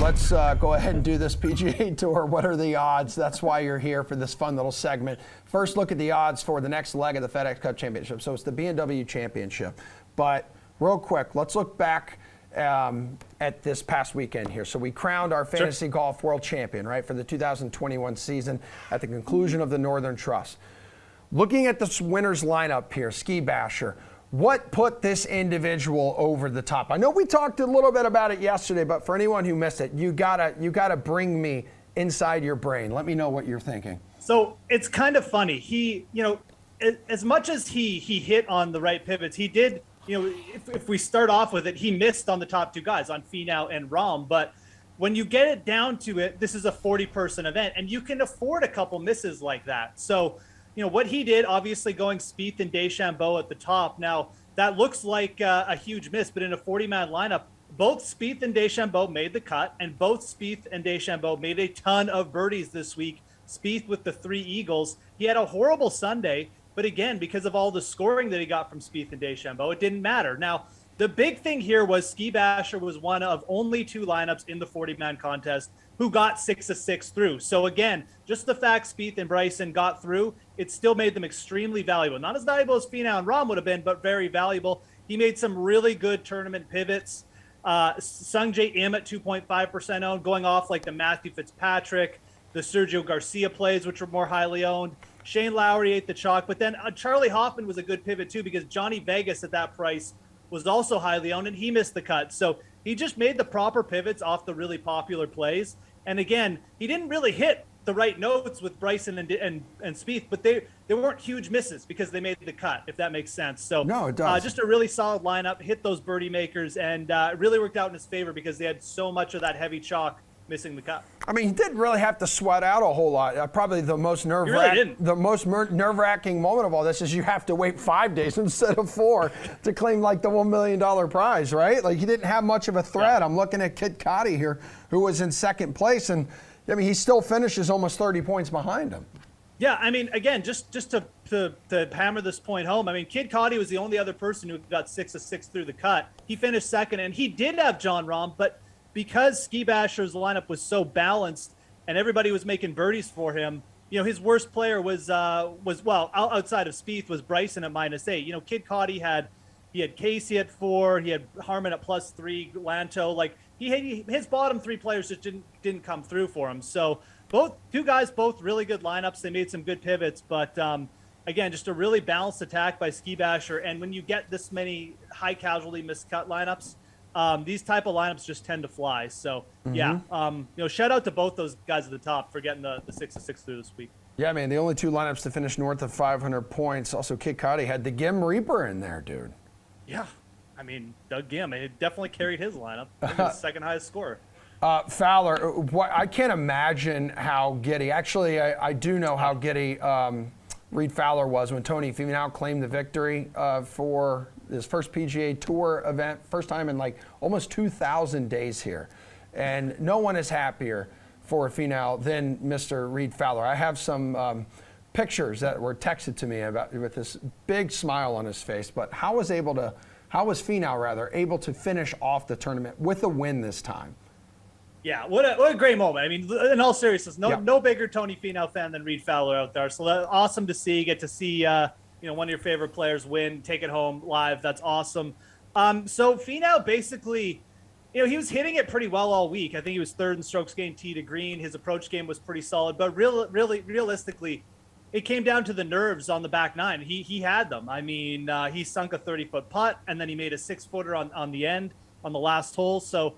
let's go ahead and do this PGA Tour. What are the odds? That's why you're here for this fun little segment. First, look at the odds for the next leg of the FedEx Cup Championship. So it's the BMW Championship. But real quick, let's look back at this past weekend here. So we crowned our fantasy golf world champion, right, for the 2021 season at the conclusion of the Northern Trust. Looking at this winner's lineup here, Ski Basher, what put this individual over the top? I know we talked a little bit about it yesterday, but for anyone who missed it, you gotta bring me inside your brain. Let me know what you're thinking. So it's kind of funny. He, as much as he hit on the right pivots, he did, if we start off with it, he missed on the top two guys, on Finau and Rahm. But when you get it down to it, this is a 40-person event, and you can afford a couple misses like that. So, what he did, obviously going Spieth and DeChambeau at the top. Now, that looks like a huge miss, but in a 40-man lineup, both Spieth and DeChambeau made the cut, and both Spieth and DeChambeau made a ton of birdies this week. Spieth with the 3 eagles. He had a horrible Sunday, but again, because of all the scoring that he got from Spieth and DeChambeau, it didn't matter. Now, the big thing here was Ski Basher was one of only 2 lineups in the 40-man contest who got 6 of 6 through. So again, just the fact Spieth and Bryson got through, it still made them extremely valuable. Not as valuable as Finau and Rahm would have been, but very valuable. He made some really good tournament pivots. Sungjae Im at 2.5% owned, going off like the Matthew Fitzpatrick, the Sergio Garcia plays, which were more highly owned. Shane Lowry ate the chalk, but then Charlie Hoffman was a good pivot too, because Johnny Vegas at that price was also highly owned, and he missed the cut. So he just made the proper pivots off the really popular plays. And again, he didn't really hit the right notes with Bryson and Spieth, but they weren't huge misses because they made the cut, if that makes sense. So no, it does. Just a really solid lineup, hit those birdie makers, and it really worked out in his favor because they had so much of that heavy chalk missing the cut. I mean, he didn't really have to sweat out a whole lot. Probably the most nerve-wracking moment of all this is you have to wait 5 days instead of 4 to claim like the $1 million prize, right? Like he didn't have much of a threat. Yeah. I'm looking at Kid Cudi here, who was in second place, and I mean, he still finishes almost 30 points behind him. Yeah, I mean, again, just to hammer this point home, I mean, Kid Cudi was the only other person who got 6 of 6 through the cut. He finished second, and he did have Jon Rahm, but because Ski Basher's lineup was so balanced and everybody was making birdies for him, his worst player was outside of Spieth was Bryson at -8. Kid Cudi had Casey at 4, he had Harman at +3, Lanto, like his bottom 3 players just didn't come through for him. So both really good lineups. They made some good pivots, but again, just a really balanced attack by Ski Basher. And when you get this many high casualty miscut lineups, these type of lineups just tend to fly. So shout out to both those guys at the top for getting the 6 of 6 through this week. Yeah, man, the only 2 lineups to finish north of 500 points. Also, Kid Cudi had the Gim Reaper in there, dude. Yeah, I mean, Doug Gim, he definitely carried his lineup. He was the second highest scorer. Fowler, I can't imagine how giddy. Actually, I do know how giddy Reed Fowler was when Tony Finau claimed the victory for his first PGA Tour event, first time in like almost 2,000 days here. And no one is happier for Finau than Mr. Reed Fowler. I have some pictures that were texted to me with this big smile on his face, but how was Finau able to finish off the tournament with a win this time? Yeah, what a great moment. I mean, in all seriousness, no bigger Tony Finau fan than Reed Fowler out there. So that's awesome to see. Get to see one of your favorite players win, take it home live. That's awesome. So Finau basically, he was hitting it pretty well all week. I think he was 3rd in strokes gained tee to green. His approach game was pretty solid, but realistically, it came down to the nerves on the back 9. He had them. I mean, he sunk a 30-foot putt, and then he made a 6-footer on the end on the last hole. So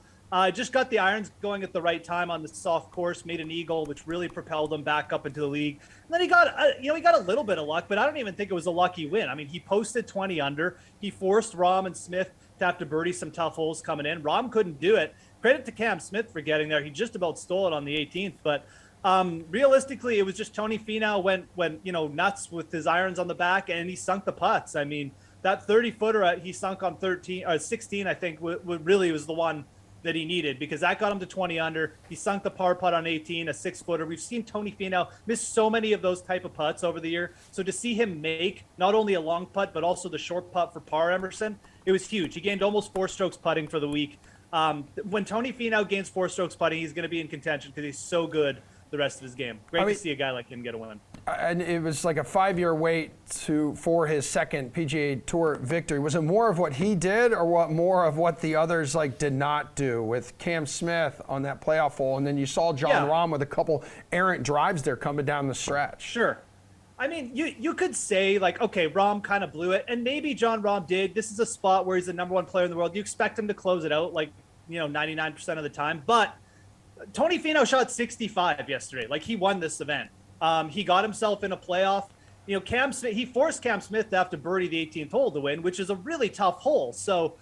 just got the irons going at the right time on the soft course, made an eagle, which really propelled him back up into the league. And then he got a little bit of luck, but I don't even think it was a lucky win. I mean, he posted 20 under. He forced Rahm and Smith to have to birdie some tough holes coming in. Rahm couldn't do it. Credit to Cam Smith for getting there. He just about stole it on the 18th, but realistically, it was just Tony Finau went nuts with his irons on the back, and he sunk the putts. I mean, that 30-footer he sunk on 16, I think, really was the one that he needed, because that got him to 20 under. He sunk the par putt on 18, a 6-footer. We've seen Tony Finau miss so many of those type of putts over the year. So to see him make not only a long putt, but also the short putt for par, Emerson, it was huge. He gained almost 4 strokes putting for the week. When Tony Finau gains 4 strokes putting, he's going to be in contention because he's so good the rest of his game. Great to see a guy like him get a win. And it was like a 5-year wait for his second PGA Tour victory. Was it more of what he did, or more of what the others did not do? With Cam Smith on that playoff hole, and then you saw Jon Rahm with a couple errant drives there coming down the stretch. Sure. I mean, you could say, okay, Rahm kind of blew it, and maybe Jon Rahm did. This is a spot where he's the number 1 player in the world. You expect him to close it out 99% of the time. But Tony Finau shot 65 yesterday. He won this event. He got himself in a playoff. Cam Smith, he forced Cam Smith to have to birdie the 18th hole to win, which is a really tough hole. So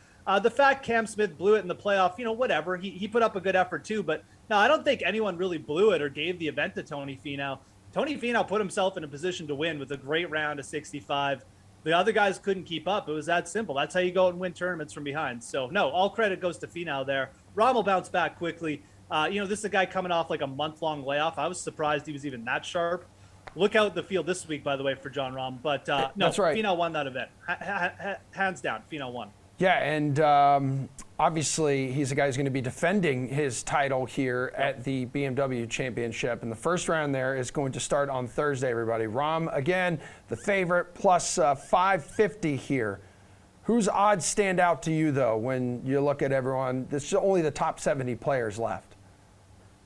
the fact Cam Smith blew it in the playoff, whatever. He put up a good effort too. But no, I don't think anyone really blew it or gave the event to Tony Finau. Tony Finau put himself in a position to win with a great round of 65. The other guys couldn't keep up. It was that simple. That's how you go and win tournaments from behind. So, no, all credit goes to Finau there. Rahm will bounce back quickly. This is a guy coming off a month-long layoff. I was surprised he was even that sharp. Look out the field this week, by the way, for Jon Rahm. But, no, that's right. Finau won that event. Hands down, Finau won. Yeah, and obviously he's a guy who's going to be defending his title here at the BMW Championship. And the first round there is going to start on Thursday, everybody. Rahm, again, the favorite, plus 550 here. Whose odds stand out to you, though, when you look at everyone? This is only the top 70 players left.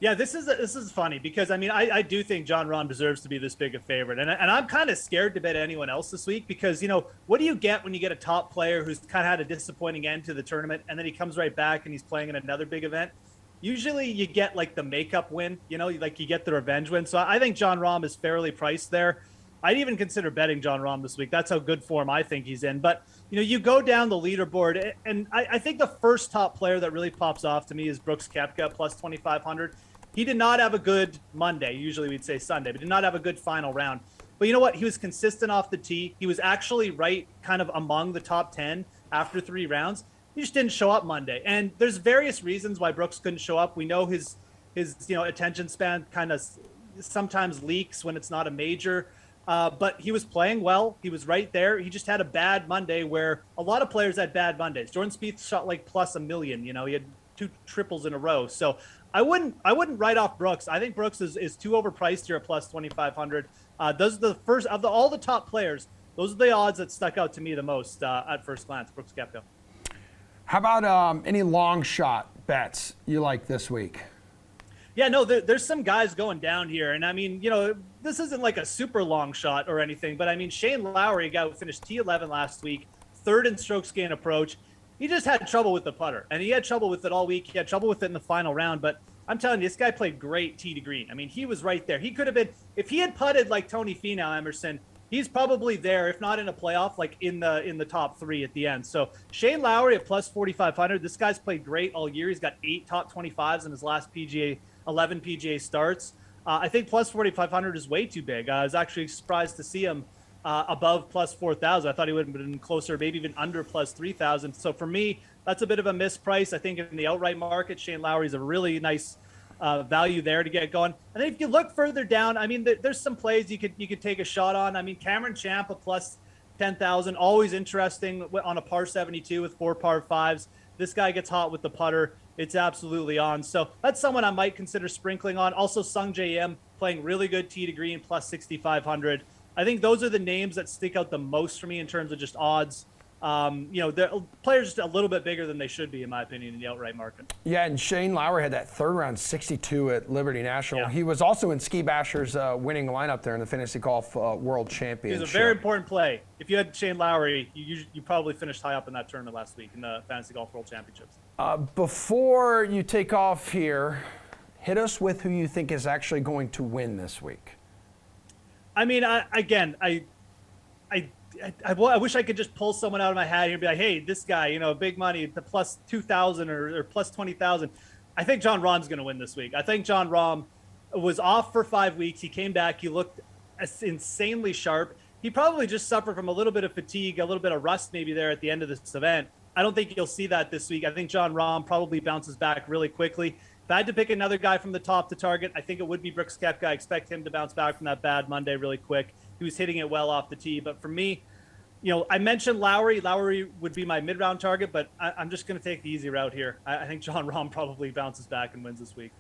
Yeah, this is funny because, I do think Jon Rahm deserves to be this big a favorite. And I'm kind of scared to bet anyone else this week because, what do you get when you get a top player who's kind of had a disappointing end to the tournament and then he comes right back and he's playing in another big event? Usually you get the makeup win, you get the revenge win. So I think Jon Rahm is fairly priced there. I'd even consider betting Jon Rahm this week. That's how good form I think he's in. But, you go down the leaderboard, and I think the first top player that really pops off to me is Brooks Koepka, plus 2,500. He did not have a good Monday. Usually we'd say Sunday, but did not have a good final round. But you know what? He was consistent off the tee. He was actually right kind of among the top 10 after 3 rounds. He just didn't show up Monday. And there's various reasons why Brooks couldn't show up. We know his attention span kind of sometimes leaks when it's not a major. But he was playing well. He was right there. He just had a bad Monday where a lot of players had bad Mondays. Jordan Spieth shot plus $1 million. He had 2 triples in a row. So I wouldn't write off Brooks. I think Brooks is too overpriced here at plus 2,500. Those are the first of all the top players. Those are the odds that stuck out to me the most at first glance. Brooks Koepka. How about any long shot bets you like this week? Yeah, no, there's some guys going down here. And this isn't like a super long shot or anything, but Shane Lowry, a guy who finished T11 last week, 3rd in strokes gained approach. He just had trouble with the putter, and he had trouble with it all week. He had trouble with it in the final round, but I'm telling you, this guy played great tee to green. He was right there. He could have been, if he had putted like Tony Finau, Emerson, he's probably there, if not in a playoff, in the top 3 at the end. So Shane Lowry at plus 4,500. This guy's played great all year. He's got 8 top 25s in his last 11 PGA starts. I think plus 4,500 is way too big. I was actually surprised to see him above plus 4,000. I thought he would have been closer, maybe even under plus 3,000. So for me, that's a bit of a misprice. I think in the outright market, Shane Lowry is a really nice value there to get going. And then if you look further down, there's some plays you could take a shot on. Cameron Champ at plus 10,000, always interesting on a par 72 with 4 par 5s. This guy gets hot with the putter. It's absolutely on. So that's someone I might consider sprinkling on. Also, Sung J M playing really good tee to green, plus 6,500. I think those are the names that stick out the most for me in terms of just odds. The players just a little bit bigger than they should be, in my opinion, in the outright market. Yeah, and Shane Lowry had that 3rd round 62 at Liberty National. Yeah. He was also in Ski Basher's winning lineup there in the Fantasy Golf World Championship. It was a very important play. If you had Shane Lowry, you probably finished high up in that tournament last week in the Fantasy Golf World Championships. Before you take off here, hit us with who you think is actually going to win this week. I wish I could just pull someone out of my hat and be like, hey, this guy, big money, the plus 2,000 or plus 20,000. I think Jon Rahm's going to win this week. I think Jon Rahm was off for 5 weeks. He came back. He looked insanely sharp. He probably just suffered from a little bit of fatigue, a little bit of rust maybe there at the end of this event. I don't think you'll see that this week. I think Jon Rahm probably bounces back really quickly. If I had to pick another guy from the top to target, I think it would be Brooks Koepka. I expect him to bounce back from that bad Monday really quick. He was hitting it well off the tee. But for me, I mentioned Lowry. Lowry would be my mid-round target, but I'm just going to take the easy route here. I think Jon Rahm probably bounces back and wins this week.